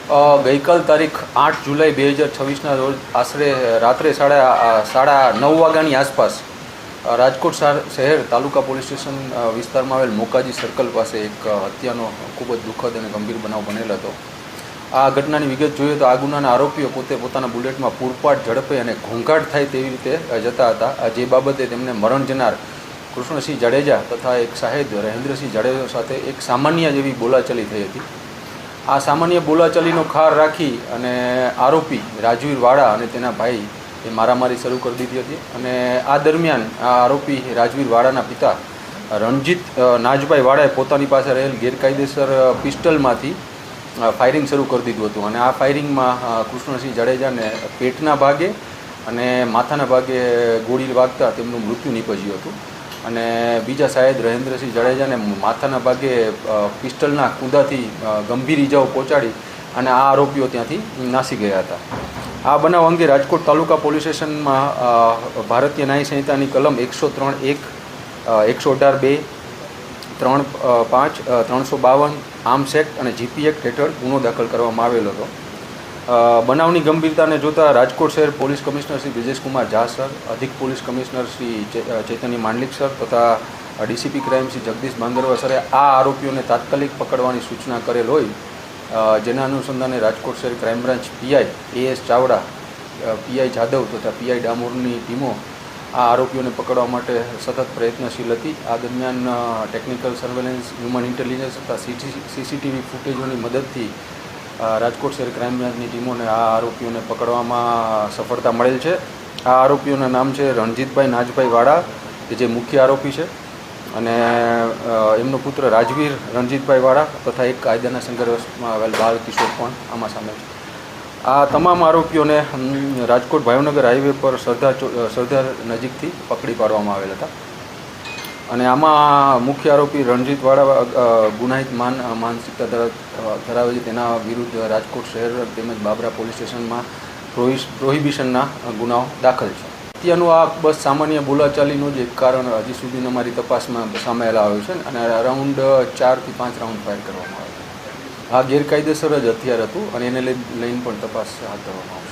ગઈકાલ તારીખ 8 જુલાઈ 2026ના રોજ આશરે રાત્રે સાડા 9 વાગ્યાની આસપાસ રાજકોટ શહેર તાલુકા પોલીસ સ્ટેશન વિસ્તારમાં આવેલ મોકાજી સર્કલ પાસે એક હત્યાનો ખૂબ જ દુઃખદ અને ગંભીર બનાવ બનેલ હતો. આ ઘટનાની વિગત જોઈએ તો આ ગુનાના આરોપીઓ પોતાના બુલેટમાં પૂરપાટ ઝડપે અને ઘોંઘાટ થાય તેવી રીતે જતા હતા. જે બાબતે તેમને મરણ જનાર કૃષ્ણસિંહ જાડેજા તથા એક સાહેબ રહેન્દ્રસિંહ જાડેજા સાથે એક સામાન્ય જેવી બોલાચાલી થઈ હતી. આ સામાન્ય બોલાચાલીનો ખાર રાખી અને આરોપી રાજવીર વાડા અને તેના ભાઈ એ મારામારી શરૂ કરી દીધી હતી. અને આ દરમિયાન આ આરોપી રાજવીર વાડાના પિતા રણજીત નાજભાઈ વાડાએ પોતાની પાસે રહેલ ગેરકાયદેસર પિસ્ટલમાંથી ફાયરિંગ શરૂ કરી દીધું હતું. અને આ ફાયરિંગમાં કૃષ્ણસિંહ જાડેજાને પેટના ભાગે અને માથાના ભાગે ગોળી વાગતા તેમનું મૃત્યુ નીપજ્યું હતું. અને બીજા સાહેબ રહેન્દ્રસિંહ જાડેજાને માથાના ભાગે પિસ્ટલના કૂદાથી ગંભીર ઈજાઓ પહોંચાડી અને આ આરોપીઓ ત્યાંથી નાસી ગયા હતા. આ બનાવ અંગે રાજકોટ તાલુકા પોલીસ સ્ટેશનમાં ભારતીય ન્યાય સંહિતાની કલમ 103(1), 118(2), 3(5), 352 આર્મ્સ એક્ટ અને જીપી એક્ટ હેઠળ ગુનો દાખલ કરવામાં આવેલો હતો. બનાવની ગંભીરતાને જોતા રાજકોટ શહેર police commissioner Shri Brijeshkumar Jha sir, અધિક પોલીસ કમિશનર શ્રી ચૈતન્ય માંડલિક સર તથા ડીસીપી ક્રાઇમ શ્રી જગદીશ બાંદરવા સરે આ આરોપીઓને તાત્કાલિક પકડવાની સૂચના કરેલ હોય, જેના અનુસંધાને રાજકોટ શહેર crime branch PI S Chavda, PI Jadav તથા પીઆઈ ડામોરની ટીમો આ આરોપીઓને પકડવા માટે સતત પ્રયત્નશીલ હતી. આ દરમિયાન ટેકનિકલ સર્વેલન્સ, હ્યુમન ઇન્ટેલિજન્સ તથા સીસીટીવી ફૂટેજોની મદદથી રાજકોટ શહેર ક્રાઇમ બ્રાન્ચની ટીમોને આ આરોપીઓને પકડવામાં સફળતા મળેલ છે. આ આરોપીઓના નામ છે રણજીતભાઈ નાજભાઈ વાડા, કે જે મુખ્ય આરોપી છે, અને એમનો પુત્ર રાજવીર રણજીતભાઈ વાડા તથા એક કાયદાના સંઘર્ષમાં આવેલ બાળ કિશોર પણ આમાં સામેલ છે. આ તમામ આરોપીઓને રાજકોટ ભાવનગર હાઈવે પર સરદાર નજીકથી પકડી પાડવામાં આવેલ હતા. અને આમાં મુખ્ય આરોપી રણજીત વાડા ગુનાહિત માનસિકતા ધરાવે છે. તેના વિરુદ્ધ રાજકોટ શહેર તેમજ બાબરા પોલીસ સ્ટેશનમાં પ્રોહિબિશનના ગુનાઓ દાખલ છે. હત્યાનું આ બસ સામાન્ય બોલાચાલીનું જ એક કારણ હજી સુધીની અમારી તપાસમાં સામે આવ્યું છે. અને અરાઉન્ડ 4 થી 5 રાઉન્ડ ફાયર કરવામાં આવ્યા. આ ગેરકાયદેસર જ હથિયાર હતું અને એને લઈને પણ તપાસ હાથ ધરવામાં આવી.